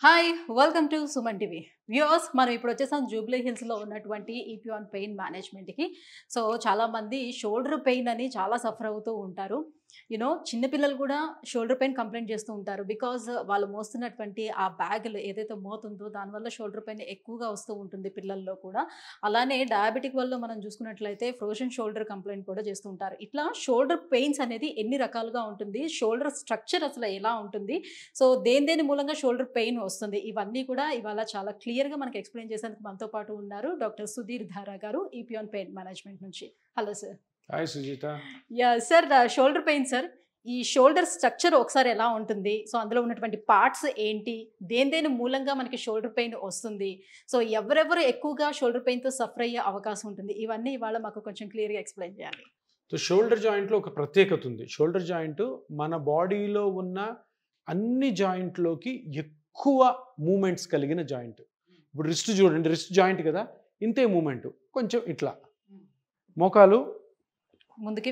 Hi welcome to Suman TV viewers. మనం ఇప్పుడు వచ్చేసాం జూబ్లీ హిల్స్లో ఉన్నటువంటి ఈపిఆన్ పెయిన్ మేనేజ్మెంట్కి. సో చాలామంది షోల్డర్ పెయిన్ అని చాలా సఫర్ అవుతూ ఉంటారు. చిన్నపిల్లలు కూడా షోల్డర్ పెయిన్ కంప్లైంట్ చేస్తూ ఉంటారు. బికాజ్ వాళ్ళు మోస్తున్నటువంటి ఆ బ్యాగులు ఏదైతే మోతుందో దానివల్ల షోల్డర్ పెయిన్ ఎక్కువగా వస్తూ ఉంటుంది పిల్లల్లో కూడా. అలానే డయాబెటిక్ వల్ల మనం చూసుకున్నట్లయితే ఫ్రోజన్ షోల్డర్ కంప్లైంట్ కూడా చేస్తూ ఉంటారు. ఇట్లా షోల్డర్ పెయిన్స్ అనేది ఎన్ని రకాలుగా ఉంటుంది, షోల్డర్ స్ట్రక్చర్ అసలు ఎలా ఉంటుంది, సో దేని మూలంగా షోల్డర్ పెయిన్ వస్తుంది, ఇవన్నీ కూడా ఇవాళ చాలా క్లియర్గా మనకి ఎక్స్ప్లెయిన్ చేసేందుకు మనతో పాటు ఉన్నారు డాక్టర్ సుధీర్ ధారా గారు, ఈపిఆన్ పెయిన్ మేనేజ్మెంట్ నుంచి. Hello sir. Hi Sujitha. Yeah sir, shoulder pain sir, ఈ షోల్డర్ స్ట్రక్చర్ ఒకసారి ఎలా ఉంటుంది, సో అందులో ఉన్నటువంటి పార్ట్స్ ఏంటి, దేని మూలంగా మనకి షోల్డర్ పెయిన్ వస్తుంది, సో ఎవరెవరు ఎక్కువగా షోల్డర్ పెయిన్తో సఫర్ అయ్యే అవకాశం ఉంటుంది, ఇవన్నీ ఇవాళ మాకు కొంచెం క్లియర్గా ఎక్స్ప్లెయిన్ చేయాలి. సో షోల్డర్ జాయింట్లో ఒక ప్రత్యేకత ఉంది. షోల్డర్ జాయింట్ మన బాడీలో ఉన్న అన్ని జాయింట్లోకి ఎక్కువ మూమెంట్స్ కలిగిన జాయింట్. ఇప్పుడు రిస్ట్ చూడండి, రిస్ట్ జాయింట్ కదా, ఇంతే మూమెంట్, కొంచెం ఇట్లా మోకాలు ముందుకి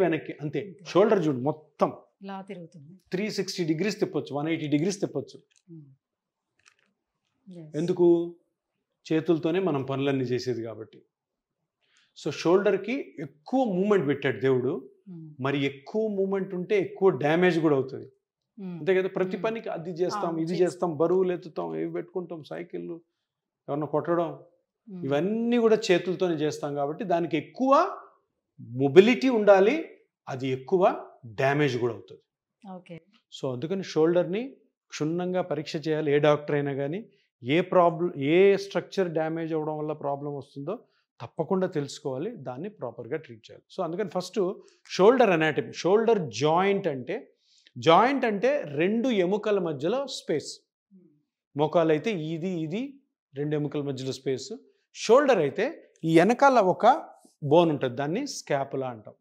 వెనక్కి అంతే. షోల్డర్ చూడు మొత్తం ఇలా తిరుగుతుంది, 360 degrees తిప్పొచ్చు, 180 degrees తిప్పొచ్చు. ఎందుకు? చేతులతోనే మనం పనులన్నీ చేసేది కాబట్టి. సో షోల్డర్కి ఎక్కువ మూమెంట్ పెట్టాడు దేవుడు. మరి ఎక్కువ మూమెంట్ ఉంటే ఎక్కువ డ్యామేజ్ కూడా అవుతుంది, అంతే కదా. ప్రతి పనికి అది చేస్తాం, ఇది చేస్తాం, బరువులు ఎత్తుతాం, ఇవి పెట్టుకుంటాం, సైకిళ్ళు, ఎవరన్నా కొట్టడం, ఇవన్నీ కూడా చేతులతోనే చేస్తాం కాబట్టి దానికి ఎక్కువ మొబిలిటీ ఉండాలి, అది ఎక్కువ డ్యామేజ్ కూడా అవుతుంది. సో అందుకని షోల్డర్ని క్షుణ్ణంగా పరీక్ష చేయాలి. ఏ డాక్టర్ అయినా కానీ ఏ స్ట్రక్చర్ డ్యామేజ్ అవ్వడం వల్ల ప్రాబ్లం వస్తుందో తప్పకుండా తెలుసుకోవాలి, దాన్ని ప్రాపర్గా ట్రీట్ చేయాలి. సో అందుకని first shoulder anatomy. Shoulder joint అంటే రెండు ఎముకల మధ్యలో స్పేస్. మోకాలు అయితే ఇది రెండు ఎముకల మధ్యలో స్పేస్. షోల్డర్ అయితే ఈ వెనకాల ఒక బోన్ ఉంటుంది, దాన్ని స్కాపులా అంటాం.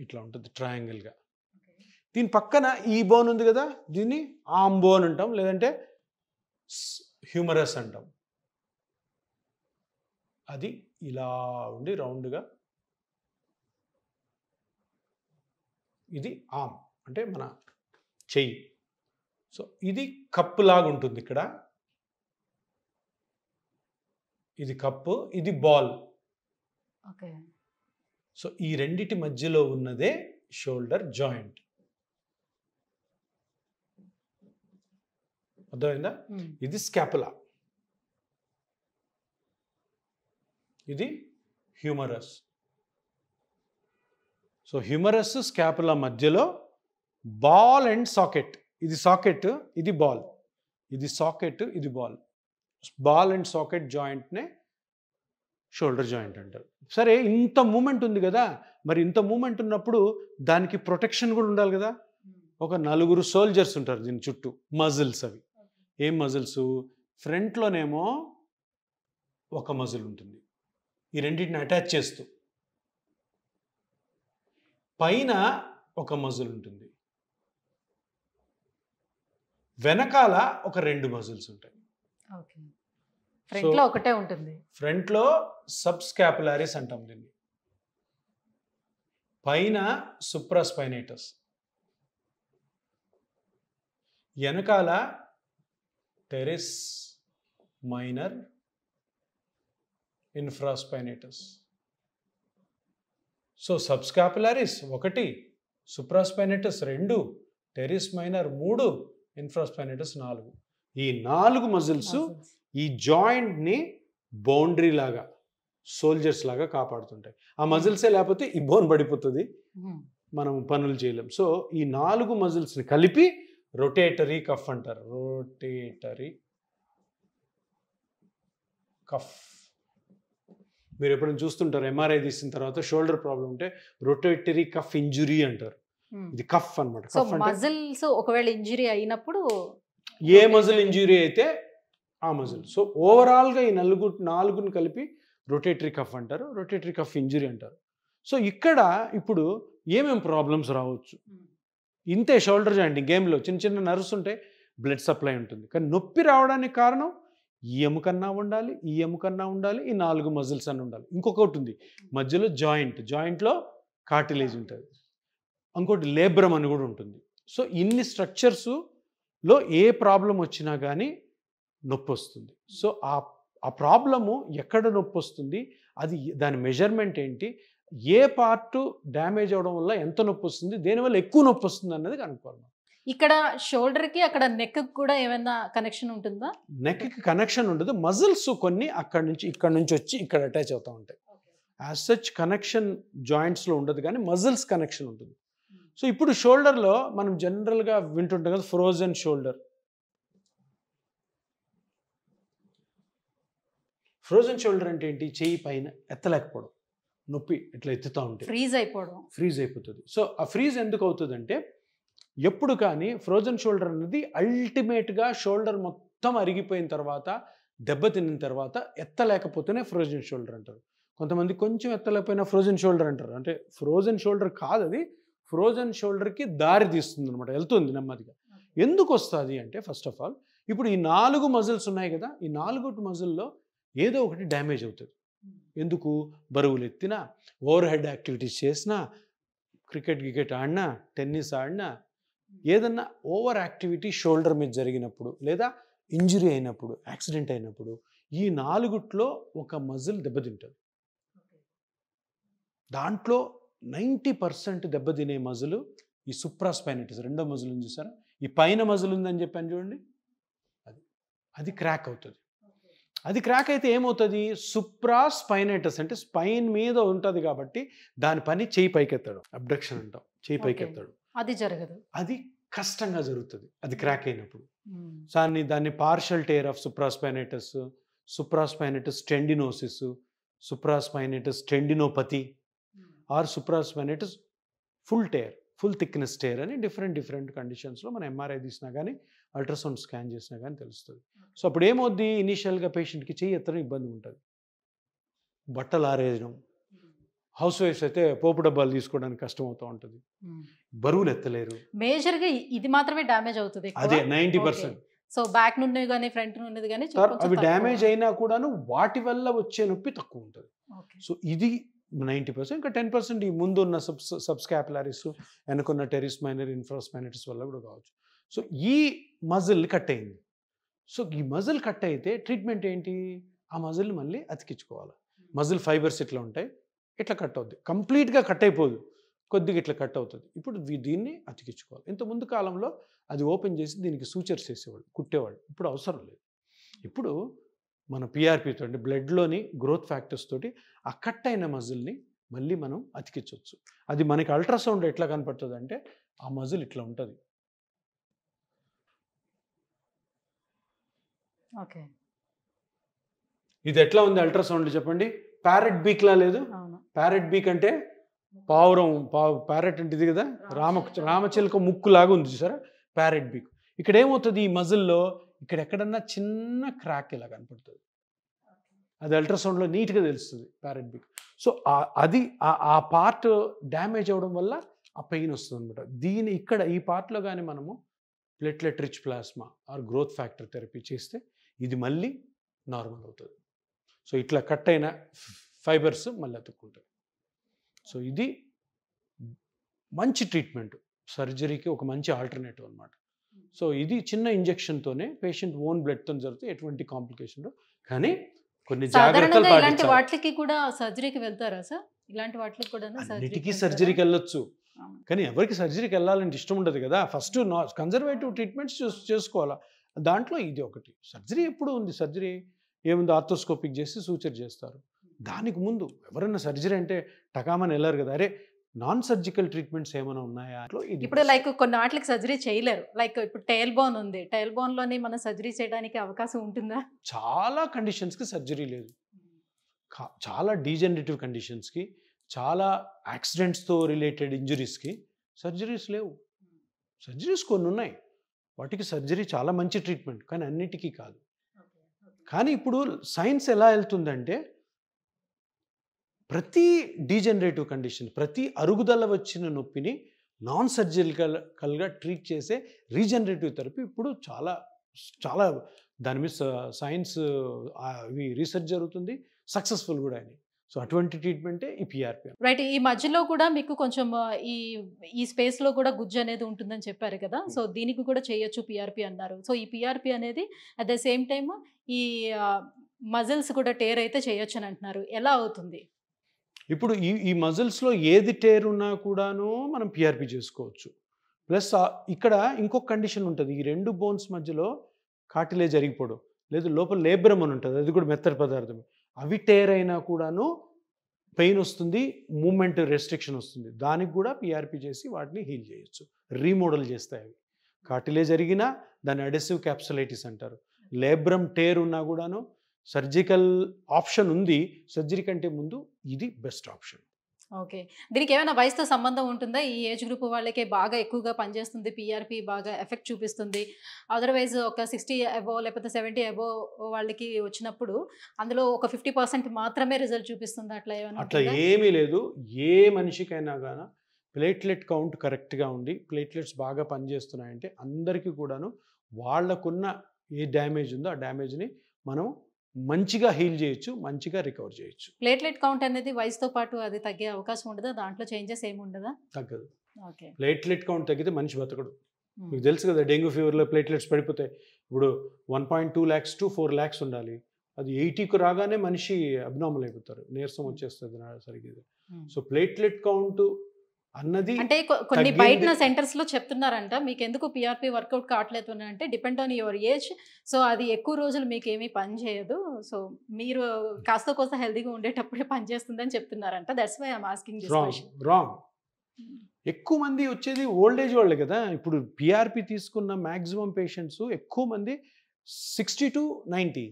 ఇట్లా ఉంటుంది ట్రయాంగిల్గా. దీని పక్కన ఈ బోన్ ఉంది కదా, దీన్ని ఆర్మ్ బోన్ అంటాం, లేదంటే హ్యూమరస్ అంటాం. అది ఇలా ఉండి రౌండ్గా, ఇది ఆర్మ్ అంటే మన చెయ్యి. సో ఇది కప్పు లాగా ఉంటుంది ఇక్కడ, ఇది కప్పు, ఇది బాల్. సో ఈ రెండిటి మధ్యలో ఉన్నదే షోల్డర్ జాయింట్. అర్థమైందా? ఇది స్కాపులా, ఇది హ్యూమరస్. సో హ్యూమరస్ స్కాపులా మధ్యలో బాల్ అండ్ సాకెట్. ఇది సాకెట్, ఇది బాల్, ఇది సాకెట్, ఇది బాల్. బాల్ అండ్ సాకెట్ జాయింట్నే షోల్డర్ జాయింట్ అంటారు. సరే, ఇంత మూమెంట్ ఉంది కదా, మరి ఇంత మూమెంట్ ఉన్నప్పుడు దానికి ప్రొటెక్షన్ కూడా ఉండాలి కదా. ఒక 4 సోల్జర్స్ ఉంటారు దీని చుట్టూ, మజిల్స్. అవి ఏం మజిల్స్? ఫ్రంట్లోనేమో ఒక మజిల్ ఉంటుంది, ఈ రెండింటిని అటాచ్ చేస్తూ. పైన ఒక మజిల్ ఉంటుంది, వెనకాల ఒక 2 మజిల్స్ ఉంటాయి. ఫ్రంట్లో ఒకటే ఉంటుంది. ఫ్రంట్లో సబ్ స్కాపులారిస్ అంటాం దీన్ని, పైన సుప్రాస్పైనేటస్, వెనకాల teres minor infraspinatus. So subscapularis 1, supraspinatus 2, teres minor 3, infraspinatus 4. ఈ 4 మజిల్స్ ఈ జాయింట్ని బౌండరీ లాగా, సోల్జర్స్ లాగా కాపాడుతుంటాయి. ఆ మజిల్సే లేకపోతే ఈ బోన్ పడిపోతుంది, మనం పనులు చేయలేం. సో ఈ 4 మజిల్స్ని కలిపి రొటేటరీ కఫ్ అంటారు. Rotatory cuff. మీరు ఎప్పుడైనా చూస్తుంటారు, ఎంఆర్ఐ తీసిన తర్వాత షోల్డర్ ప్రాబ్లం ఉంటే రొటేటరీ కఫ్ ఇంజురీ అంటారు. ఇది కఫ్ అనమాట. మజిల్స్ ఒకవేళ ఇంజురీ అయినప్పుడు ఏ మజిల్ ఇంజురీ అయితే ఆ మజిల్. సో ఓవరాల్గా ఈ 4ని కలిపి రొటేటరీ కఫ్ అంటారు, రొటేటరీ కఫ్ ఇంజురీ అంటారు. సో ఇక్కడ ఇప్పుడు ఏమేమి ప్రాబ్లమ్స్ రావచ్చు? ఇంతే షోల్డర్ జాయింట్, గేమ్లో చిన్న నర్వ్స్ ఉంటాయి, బ్లడ్ సప్లై ఉంటుంది. కానీ నొప్పి రావడానికి కారణం ఈ ఎముకన్నా ఉండాలి, ఈ ఎముకన్నా ఉండాలి, ఈ 4 మజిల్స్ అన్నీ ఉండాలి. ఇంకొకటి ఉంది మధ్యలో జాయింట్లో కార్టిలేజ్ ఉంటుంది, ఇంకోటి లేబ్రమ్ అని కూడా ఉంటుంది. సో ఇన్ని స్ట్రక్చర్స్ లో ఏ ప్రాబ్లం వచ్చినా కానీ నొప్పి వస్తుంది. సో ఆ ప్రాబ్లము ఎక్కడ నొప్పి వస్తుంది, అది దాని మెజర్మెంట్ ఏంటి, ఏ పార్ట్ డ్యామేజ్ అవడం వల్ల ఎంత నొప్పి వస్తుంది, దేనివల్ల ఎక్కువ నొప్పి వస్తుంది అన్నది కనుక్కోవాలి. ఇక్కడ షోల్డర్కి అక్కడ నెక్ కూడా ఏమైనా కనెక్షన్ ఉంటుందా? నెక్కి కనెక్షన్ ఉండదు. మజిల్స్ కొన్ని ఇక్కడ నుంచి వచ్చి ఇక్కడ అటాచ్ అవుతూ ఉంటాయి. యాజ్ సచ్ కనెక్షన్ జాయింట్స్లో ఉండదు, కానీ మజిల్స్ కనెక్షన్ ఉంటుంది. సో ఇప్పుడు షోల్డర్లో మనం జనరల్గా వింటుంటాం కదా, ఫ్రోజన్ షోల్డర్. ఫ్రోజన్ షోల్డర్ అంటే ఏంటి? చెయ్యి పైన ఎత్తలేకపోవడం, నొప్పి ఇట్లా ఎత్తుతూ ఉంటే ఫ్రీజ్ అయిపోతుంది. సో ఆ ఫ్రీజ్ ఎందుకు అవుతుందంటే, ఎప్పుడు కానీ ఫ్రోజన్ షోల్డర్ అనేది అల్టిమేట్గా షోల్డర్ మొత్తం అరిగిపోయిన తర్వాత, దెబ్బతిన్న తర్వాత ఎత్తలేకపోతేనే ఫ్రోజన్ షోల్డర్ అంటారు. కొంతమంది కొంచెం ఎత్తలేకపోయినా ఫ్రోజన్ షోల్డర్ అంటారు. అంటే ఫ్రోజన్ షోల్డర్ కాదు, అది ఫ్రోజన్ షోల్డర్కి దారి తీస్తుంది అనమాట, వెళ్తుంది నెమ్మదిగా. ఎందుకు వస్తుంది అంటే, ఫస్ట్ ఆఫ్ ఆల్ ఇప్పుడు ఈ 4 మజిల్స్ ఉన్నాయి కదా, ఈ 4 మజిల్లో ఏదో ఒకటి డ్యామేజ్ అవుతుంది. ఎందుకు? బరువులు ఎత్తినా, ఓవర్ హెడ్ యాక్టివిటీస్ చేసినా, క్రికెట్ ఆడినా, టెన్నిస్ ఆడినా, ఏదన్నా ఓవర్ యాక్టివిటీ షోల్డర్ మీద జరిగినప్పుడు, లేదా ఇంజరీ అయినప్పుడు, యాక్సిడెంట్ అయినప్పుడు, ఈ 4లో ఒక మజిల్ దెబ్బతింటుంది. దాంట్లో 90% దెబ్బతినే మజిల్ ఈ సుప్రాస్పైనటస్, రెండో మజిల్ ఉంది చూసారా, ఈ పైన మజిల్ ఉందని చెప్పాను చూడండి, అది క్రాక్ అవుతుంది. అది క్రాక్ అయితే ఏమవుతుంది? సుప్రాస్పైనటస్ అంటే స్పైన్ మీద ఉంటుంది కాబట్టి దాని పని చేయి పైకెత్తాడు, అబ్డక్షన్ అంటాం, చేయి పైకెత్తాడు. అది జరగదు, అది కష్టంగా జరుగుతుంది అది క్రాక్ అయినప్పుడు. దాన్ని partial tear of supraspinatus, supraspinatus tendinosis, supraspinatus tendinopathy, or supraspinatus full tear, full thickness tear అని డిఫరెంట్ కండిషన్స్లో మనం ఎంఆర్ఐ తీసినా కానీ, అల్ట్రాసౌండ్ స్కాన్ చేసినా కానీ తెలుస్తుంది. సో అప్పుడు ఏమవుద్ది? ఇనీషియల్గా పేషెంట్కి చెయ్యి ఎత్తడం ఇబ్బంది ఉంటుంది, బట్టలు ఆరేయడం, హౌస్ వైఫ్స్ అయితే పోపు డబ్బాలు తీసుకోవడానికి కష్టం అవుతూ ఉంటుంది, బరువులు ఎత్తలేరు. మేజర్గా ఇది మాత్రమే డ్యామేజ్ అవుతుంది, అదే 90%. సో బ్యాక్ నుండి కానీ ఫ్రంట్ నుండి కానీ అవి డ్యామేజ్ అయినా కూడాను వాటి వల్ల వచ్చే నొప్పి తక్కువ ఉంటుంది. సో ఇది 90%. ఇంకా 10% ఈ ముందు ఉన్న సబ్స్కాపులారిస్, వెనుకున్న టెరిస్ మైనర్, ఇన్ఫ్రాస్పైనటస్ వల్ల కూడా కావచ్చు. సో ఈ మజిల్ కట్ అయింది. సో ఈ మజిల్ కట్ అయితే ట్రీట్మెంట్ ఏంటి? ఆ మజిల్ మళ్ళీ అతికించుకోవాలి. మజిల్ ఫైబర్స్ ఇట్లా ఉంటాయి, ఇట్లా కట్ అవుద్ది, కంప్లీట్గా కట్ అయిపోదు, కొద్దిగా ఇట్లా కట్ అవుతుంది. ఇప్పుడు దీన్ని అతికించుకోవాలి. ఇంత ముందు కాలంలో అది ఓపెన్ చేసి దీనికి సూచర్స్ చేసేవాళ్ళు, కుట్టేవాళ్ళు. ఇప్పుడు అవసరం లేదు. ఇప్పుడు మన పిఆర్పితో అంటే బ్లడ్లోని గ్రోత్ ఫ్యాక్టర్స్ తోటి ఆ కట్ అయిన మజిల్ని మళ్ళీ మనం అతికించవచ్చు. అది మనకి అల్ట్రాసౌండ్ ఎట్లా కనపడుతుంది అంటే, ఆ మజిల్ ఇట్లా ఉంటుంది. ఓకే, ఇది ఎట్లా ఉంది అల్ట్రాసౌండ్ చెప్పండి? ప్యారెట్ బీక్లా లేదు? ప్యారెట్ బీక్ అంటే ప్యారెట్ అంటే ఇది కదా, రామచిలుక ముక్కులాగా ఉంది చూసారా, ప్యారెట్ బీక్. ఇక్కడ ఏమవుతుంది? ఈ మజిల్లో ఇక్కడ ఎక్కడన్నా చిన్న క్రాక్ ఇలా కనపడుతుంది, అది అల్ట్రాసౌండ్లో నీట్గా తెలుస్తుంది, ప్యారెట్ బీక్. సో అది ఆ పార్ట్ డ్యామేజ్ అవ్వడం వల్ల ఆ పెయిన్ వస్తుంది అనమాట. ఇక్కడ ఈ పార్ట్లో కానీ మనము platelet rich plasma are growth factor therapy చేస్తే ఇది మళ్ళీ నార్మల్ అవుతుంది. సో ఇట్లా కట్ అయిన ఫైబర్స్ మళ్ళీ అతుక్కుంటాయి. సో ఇది మంచి ట్రీట్మెంట్, సర్జరీకి ఒక మంచి ఆల్టర్నేటివ్ అనమాట. సో ఇది చిన్న ఇంజెక్షన్తోనే పేషెంట్ ఓన్ బ్లడ్తో జరిగితే ఎటువంటి కాంప్లికేషన్, కానీ కొన్ని జాగ్రత్తలు ఇలాంటి వాటికి కూడా సర్జరీకి వెళ్తారా సార్? ఇలాంటి వాటికి కూడా అన్నిటికీ సర్జరీకి వెళ్ళొచ్చు, కానీ ఎవరికి సర్జరీకి వెళ్ళాలంటే ఇష్టం ఉండదు కదా. ఫస్ట్ కన్జర్వేటివ్ ట్రీట్మెంట్స్ చేసుకోవాలా, దాంట్లో ఇది ఒకటి. సర్జరీ ఎప్పుడు ఉంది? సర్జరీ ఏముంది? ఆర్థోస్కోపిక్ చేసి సూచర్ చేస్తారు. దానికి ముందు ఎవరైనా సర్జరీ అంటే టకామని వెళ్ళారు కదా. అరే నాన్ సర్జికల్ ట్రీట్మెంట్స్ ఏమైనా ఉన్నాయా? ఇప్పుడు లైక్ కొన్ని వాటికి సర్జరీ చేయలేరు, లైక్ ఇప్పుడు టైల్ బోన్ ఉంది, టైల్ బోన్లోనే మనం సర్జరీ చేయడానికి అవకాశం ఉంటుందా? చాలా కండిషన్స్కి సర్జరీ లేదు, చాలా డీజనరేటివ్ కండిషన్స్కి, చాలా యాక్సిడెంట్స్తో రిలేటెడ్ ఇంజురీస్కి సర్జరీస్ లేవు. సర్జరీస్ కొన్ని ఉన్నాయి, వాటికి సర్జరీ చాలా మంచి ట్రీట్మెంట్, కానీ అన్నిటికీ కాదు. కానీ ఇప్పుడు సైన్స్ ఎలా వెళ్తుందంటే, ప్రతి డీజనరేటివ్ కండిషన్, ప్రతి అరుగుదల వచ్చిన నొప్పిని నాన్ సర్జికల్గా ట్రీట్ చేసే రీజనరేటివ్ థెరపీ ఇప్పుడు చాలా చాలా దాని మీద సైన్స్ రీసెర్చ్ జరుగుతుంది, సక్సెస్ఫుల్ కూడా అయినాయి. సో అటువంటి ట్రీట్మెంటే ఈ పిఆర్పి. రైట్. ఈ మధ్యలో కూడా మీకు కొంచెం ఈ ఈ స్పేస్‌లో కూడా గుజ్జు అనేది ఉంటుందని చెప్పారు కదా! సో దీనికి కూడా చేయొచ్చు పిఆర్పి అన్నారు. సో ఈ పిఆర్పి అనేది అట్ ద సేమ్ టైమ్ ఈ మజిల్స్ కూడా టేర్ అయితే చేయొచ్చని అంటున్నారు. ఎలా అవుతుంది? ఇప్పుడు ఈ మజిల్స్‌లో ఏది టేర్ ఉన్నా కూడాను మనం పిఆర్పి చేసుకోవచ్చు. ప్లస్ ఇక్కడ ఇంకొక కండిషన్ ఉంటది. ఈ 2 బోన్స్ మధ్యలో కార్టిలేజ్ అరిగిపోవడం, లేదు లోపల లేబ్రమ్ అని ఉంటది. అది కూడా మెత్తటి పదార్థమే. అవి టేర్ అయినా కూడాను పెయిన్ వస్తుంది, మూవ్‌మెంట్ రెస్ట్రిక్షన్ వస్తుంది. దానికి కూడా పిఆర్పి చేసి వాటిని హీల్ చేయొచ్చు. రీమోడల్ చేస్తాయి అవి. కార్టిలేజ్ అరిగినా దాన్ని అడెసివ్ క్యాప్సులైటిస్ అంటారు. లేబ్రమ్ టేర్ ఉన్నా కూడాను సర్జికల్ ఆప్షన్ ఉంది. సర్జరీ కంటే ముందు ఇది బెస్ట్ ఆప్షన్. ఓకే. దీనికి ఏమైనా వయసుతో సంబంధం ఉంటుందా? ఈ ఏజ్ గ్రూప్ వాళ్ళకే బాగా ఎక్కువగా పనిచేస్తుంది పిఆర్పి, బాగా ఎఫెక్ట్ చూపిస్తుంది. అదర్‌వైజ్ ఒక 60 అబోవ్ లేకపోతే 70 అబోవ్ వాళ్ళకి వచ్చినప్పుడు అందులో ఒక 50% మాత్రమే రిజల్ట్ చూపిస్తుందా? అట్లా ఏమైనా అట్లా ఉంటుందా? ఏమీ లేదు. ఏ మనిషికైనా గాన ప్లేట్లెట్ కౌంట్ కరెక్ట్‌గా ఉండి, ప్లేట్లెట్స్ బాగా పనిచేస్తున్నాయంటే అందరికీ కూడాను వాళ్ళకున్న ఏ డ్యామేజ్ ఉందో ఆ డ్యామేజ్‌ని మనం మంచిగా హీల్ చేయొచ్చు, మంచిగా రికవర్ చేయొచ్చు. ప్లేట్లెట్ కౌంట్ అనేది వయసుతో పాటు అది తగ్గే అవకాశం ఉండదా? దాంట్లో చేంజెస్ ఏమి ఉండదా? తగ్గదు. ఓకే. ప్లేట్లెట్ కౌంట్ తగ్గితే మనిషి బతకడు. హ్మ్. మీకు తెలుసు కదా, డెంగ్యూ ఫీవర్‌లో ప్లేట్లెట్స్ పడిపోతాయి. ఇప్పుడు 1.2 లాక్స్ టు 4 లాక్స్ ఉండాలి. అది 80కి రాగానే మనిషి అబ్నార్మల్ అయిపోతారు. నీరసం వచ్చేస్తుంది సరిగ్గా. హ్మ్. సో ప్లేట్లెట్ కౌంట్ అన్నది అంటే కొన్ని తగ్గింది. బయటన సెంటర్స్‌లో చెప్తున్నారంట. మీకెందుకు పిఆర్పి వర్కౌట్ కావట్లేదు అని అంటే depend on your age. So అది ఎక్కువ రోజులు మీకేమీ పని చేయదు. సో మీరు కాస్తో కోస్త హెల్తీగా ఉండేటప్పుడే పని చేస్తుందని చెప్తున్నారంట. That's why I am asking this question. Wrong. ఎక్కువ మంది వచ్చేది ఓల్డ్ ఏజ్ వాళ్ళే కదా. ఇప్పుడు పిఆర్పి తీసుకున్న మాక్సిమం పేషెంట్స్ ఎక్కువ మంది 60 టు 90,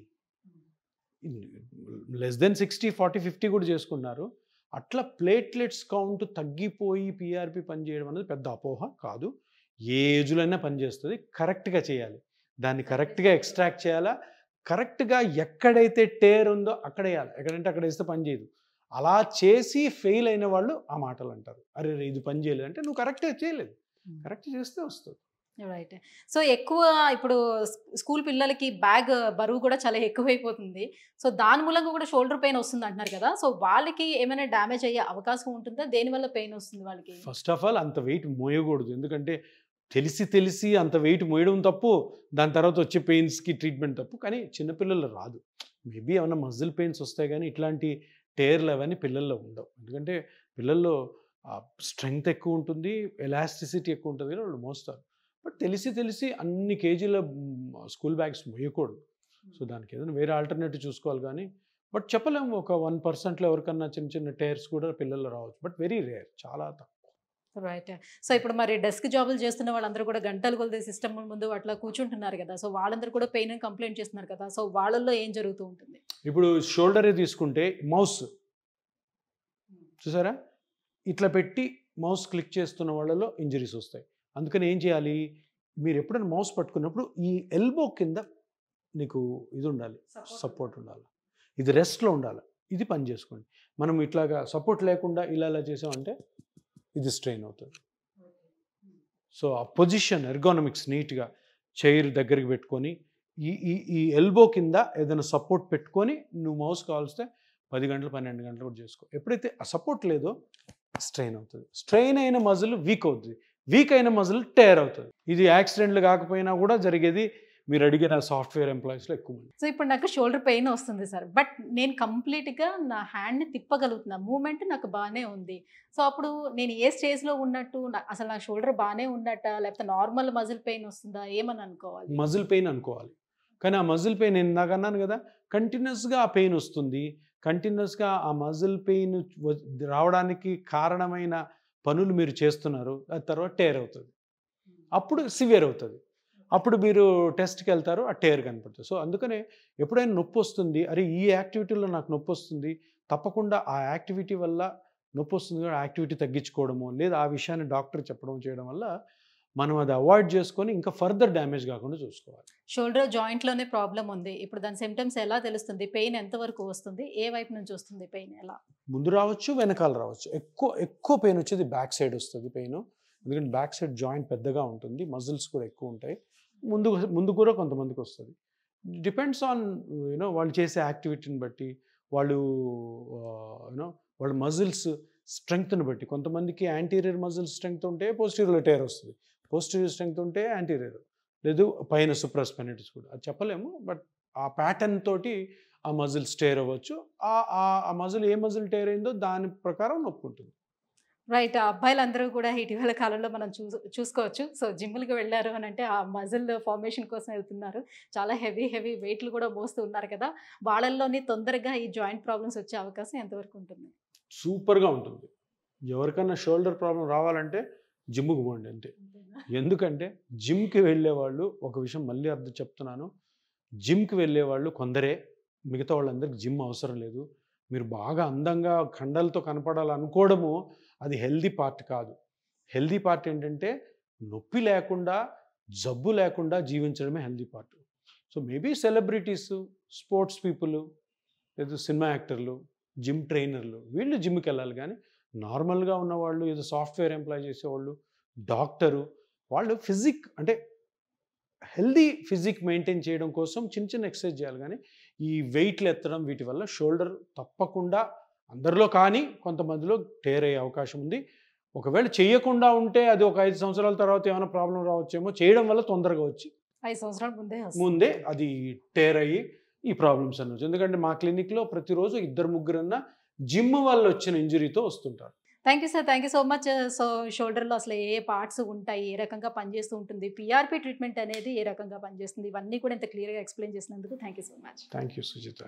లెస్ దెన్ 60, 40, 50 కూడా చేసుకున్నారు. అట్లా ప్లేట్లెట్స్ కౌంట్ తగ్గిపోయి పిఆర్పి పనిచేయడం అనేది పెద్ద అపోహ కాదు. ఏ ఏజ్లో అయినా పనిచేస్తుంది. కరెక్ట్గా చేయాలి. దాన్ని కరెక్ట్గా ఎక్స్ట్రాక్ట్ చేయాలా, కరెక్ట్గా ఎక్కడైతే టేర్ ఉందో అక్కడ వేయాలి. ఎక్కడంటే అక్కడ వేస్తే పని చేయదు. అలా చేసి ఫెయిల్ అయిన వాళ్ళు ఆ మాటలు అంటారు. అరే ఇది పని చేయలేదు అంటే నువ్వు కరెక్ట్గా చేయలేదు. కరెక్ట్ చేస్తే వస్తుంది. రైట్. సో ఎక్కువ ఇప్పుడు స్కూల్ పిల్లలకి బ్యాగ్ బరువు కూడా చాలా ఎక్కువైపోతుంది. సో దాని మూలంగా కూడా షోల్డర్ పెయిన్ వస్తుంది అంటున్నారు కదా! సో వాళ్ళకి ఏమైనా డ్యామేజ్ అయ్యే అవకాశం ఉంటుందా? దేనివల్ల పెయిన్ వస్తుంది వాళ్ళకి? ఫస్ట్ ఆఫ్ ఆల్ అంత వెయిట్ మోయకూడదు. ఎందుకంటే తెలిసి అంత వెయిట్ మోయడం తప్పు. దాని తర్వాత వచ్చే పెయిన్స్కి ట్రీట్మెంట్ తప్పు. కానీ చిన్నపిల్లలు రాదు. మేబీ ఏమైనా మజిల్ పెయిన్స్ వస్తాయి కానీ ఇట్లాంటి టేర్లు అవన్నీ పిల్లల్లో ఉండవు. ఎందుకంటే పిల్లల్లో స్ట్రెంగ్త్ ఎక్కువ ఉంటుంది, ఎలాస్టిసిటీ ఎక్కువ ఉంటుంది కానీ వాళ్ళు మోస్తారు. బట్ తెలిసి అన్ని కేజీల స్కూల్ బ్యాగ్స్ మోయకూడదు. సో దానికి ఏదైనా వేరే ఆల్టర్నేటివ్ చూసుకోవాలి కానీ, బట్ చెప్పలేము. ఒక 1%లో ఎవరికన్నా చిన్న టైర్స్ కూడా పిల్లల్లో రావచ్చు. బట్ వెరీ రేర్, చాలా తక్కువ. రైట్. సో ఇప్పుడు మరి డెస్క్ జాబులు చేస్తున్న వాళ్ళందరూ కూడా గంటలు కొలిది సిస్టమ్ ముందు అట్లా కూర్చుంటున్నారు కదా! సో వాళ్ళందరూ కూడా పెయిన్ అని కంప్లైంట్ చేస్తున్నారు కదా! సో వాళ్ళల్లో ఏం జరుగుతూ ఉంటుంది? ఇప్పుడు షోల్డరే తీసుకుంటే మౌస్ చూసారా, ఇట్లా పెట్టి మౌస్ క్లిక్ చేస్తున్న వాళ్ళలో ఇంజరీస్ వస్తాయి. అందుకని ఏం చేయాలి, మీరు ఎప్పుడైనా మౌస్ పట్టుకున్నప్పుడు ఈ ఎల్బో కింద నీకు ఇది ఉండాలి, సపోర్ట్ ఉండాలి. ఇది రెస్ట్లో ఉండాలి. ఇది పని చేసుకోండి. మనం ఇట్లాగా సపోర్ట్ లేకుండా ఇలా చేసామంటే ఇది స్ట్రెయిన్ అవుతుంది. సో ఆ పొజిషన్ ఎర్గోనమిక్స్ నీట్గా చైర్ దగ్గరికి పెట్టుకొని ఈ ఎల్బో కింద ఏదైనా సపోర్ట్ పెట్టుకొని నువ్వు మౌస్ కావాల్స్తే 10 గంటలు 12 గంటలు కూడా చేసుకో. ఎప్పుడైతే ఆ సపోర్ట్ లేదో స్ట్రెయిన్ అవుతుంది. స్ట్రెయిన్ అయిన మజిల్ వీక్ అవుతుంది. వీక్ అయిన మజిల్ టేర్ అవుతుంది. ఇది యాక్సిడెంట్లు కాకపోయినా కూడా జరిగేది. మీరు అడిగిన సాఫ్ట్వేర్ ఎంప్లాయీస్లో ఎక్కువ మంది. సో ఇప్పుడు నాకు షోల్డర్ పెయిన్ వస్తుంది సార్. బట్ నేను కంప్లీట్గా నా హ్యాండ్ని తిప్పగలుగుతున్నా, మూమెంట్ నాకు బాగానే ఉంది. సో అప్పుడు నేను ఏ స్టేజ్లో ఉన్నట్టు, అసలు నా షోల్డర్ బాగానే ఉన్నట్ట, లేకపోతే నార్మల్ మజిల్ పెయిన్ వస్తుందా, ఏమని అనుకోవాలి? మజిల్ పెయిన్ అనుకోవాలి. కానీ ఆ మజిల్ పెయిన్ నేను నాకు అన్నాను కదా, కంటిన్యూస్గా ఆ పెయిన్ వస్తుంది. కంటిన్యూస్గా ఆ మజిల్ పెయిన్ రావడానికి కారణమైన పనులు మీరు చేస్తున్నారు. ఆ తర్వాత టేర్ అవుతుంది. అప్పుడు సివియర్ అవుతుంది. అప్పుడు మీరు టెస్ట్కి వెళ్తారు, ఆ టేర్ కనపడుతుంది. సో అందుకనే ఎప్పుడైనా నొప్పి వస్తుంది, అరే ఈ యాక్టివిటీలో నాకు నొప్పి వస్తుంది, తప్పకుండా ఆ యాక్టివిటీ వల్ల నొప్పి వస్తుంది కూడా యాక్టివిటీ తగ్గించుకోవడము, లేదా ఆ విషయాన్ని డాక్టర్ చెప్పడం చేయడం వల్ల మనం అది అవాయిడ్ చేసుకొని ఇంకా ఫర్దర్ డ్యామేజ్ కాకుండా చూసుకోవాలి. షోల్డర్ జాయింట్లోనే ప్రాబ్లం ఉంది. ఇప్పుడు దాని సిమ్టమ్స్ ఎలా తెలుస్తుంది? పెయిన్ ఎంతవరకు వస్తుంది? ఏ వైపు నుంచి వస్తుంది పెయిన్? ఎలా ముందు రావచ్చు, వెనకాల రావచ్చు. ఎక్కువ పెయిన్ వచ్చేది బ్యాక్ సైడ్ వస్తుంది పెయిన్. ఎందుకంటే బ్యాక్ సైడ్ జాయింట్ పెద్దగా ఉంటుంది, మజిల్స్ కూడా ఎక్కువ ఉంటాయి. ముందు కూడా కొంతమందికి వస్తుంది. డిపెండ్స్ ఆన్ వాళ్ళు చేసే యాక్టివిటీని బట్టి. వాళ్ళు యూనో వాళ్ళ మజిల్స్ స్ట్రెంగ్త్ని బట్టి, కొంతమందికి యాంటీరియర్ మజిల్ స్ట్రెంగ్త్ ఉంటే పోస్టీరియర్లో టేర్ వస్తుంది, పోస్టీరియర్ స్ట్రెంగ్త్ ఉంటే యాంటీరియర్, లేదు పైన సుప్రాస్పెనిటిస్ కూడా, అది చెప్పలేము. బట్ ఆ ప్యాటర్న్ తోటి ఆ మజిల్ టేర్ అవ్వచ్చు. ఆ మజిల్ ఏ మజిల్ టేర్ అయిందో దాని ప్రకారం నొప్పి ఉంటుంది. రైట్. అబ్బాయిలందరూ కూడా ఇటీవల కాలంలో మనం చూసుకోవచ్చు. సో జిమ్‌లకి వెళ్లారు అని అంటే ఆ మజిల్ ఫార్మేషన్ కోసం వెళ్తున్నారు. చాలా హెవీ వెయిట్లు కూడా మోస్తూ ఉన్నారు కదా! వాళ్ళల్లోని తొందరగా ఈ జాయింట్ ప్రాబ్లమ్స్ వచ్చే అవకాశం ఎంతవరకు ఉంటుంది? సూపర్గా ఉంటుంది. ఎవరికన్నా షోల్డర్ ప్రాబ్లం రావాలంటే జిమ్‌కి పోండి అంతే. ఎందుకంటే జిమ్‌కి వెళ్ళేవాళ్ళు, ఒక విషయం మళ్ళీ చెప్తున్నాను, జిమ్‌కి వెళ్ళేవాళ్ళు కొందరే, మిగతా వాళ్ళందరికీ జిమ్ అవసరం లేదు. మీరు బాగా అందంగా కండలతో కనపడాలనుకోవడము అది హెల్దీ పార్ట్ కాదు. హెల్దీ పార్ట్ ఏంటంటే నొప్పి లేకుండా, జబ్బు లేకుండా జీవించడమే healthy part. So maybe celebrities, sports people, లేదా సినిమా యాక్టర్లు, జిమ్ ట్రైనర్లు, వీళ్ళు జిమ్కి వెళ్ళాలి. కానీ నార్మల్గా ఉన్నవాళ్ళు, ఏదో సాఫ్ట్వేర్ ఎంప్లాయ్ చేసేవాళ్ళు, డాక్టరు, వాళ్ళు ఫిజిక్ అంటే హెల్దీ ఫిజిక్ మెయింటైన్ చేయడం కోసం చిన్న ఎక్సర్సైజ్ చేయాలి. కానీ ఈ వెయిట్లు ఎత్తడం వీటి వల్ల షోల్డర్ తప్పకుండా అందరిలో కానీ కొంతమందిలో టేర్ అయ్యే అవకాశం ఉంది. ఒకవేళ చేయకుండా ఉంటే అది ఒక 5 సంవత్సరాల తర్వాత ఏమైనా ప్రాబ్లం రావచ్చేమో, చేయడం వల్ల తొందరగా వచ్చి 5 సంవత్సరాల ముందే అది టేర్ అయ్యి ఈ ప్రాబ్లమ్స్ అనవచ్చు. ఎందుకంటే మా క్లినిక్లో ప్రతిరోజు 2-3 జిమ్ వల్ల వచ్చిన ఇంజరీతో వస్తుంటారు. Thank you sir. Thank you so much. So షోల్డర్‌లో అసలు ఏ పార్ట్స్ ఉంటాయి, ఏ రకంగా పనిచేస్తూ ఉంటుంది, పీఆర్పీ ట్రీట్మెంట్ అనేది ఏ రకంగా పనిచేస్తుంది, ఇవన్నీ కూడా ఇంత క్లియర్‌గా ఎక్స్‌ప్లెయిన్ చేసినందుకు thank you so much. Thank you Sujitha.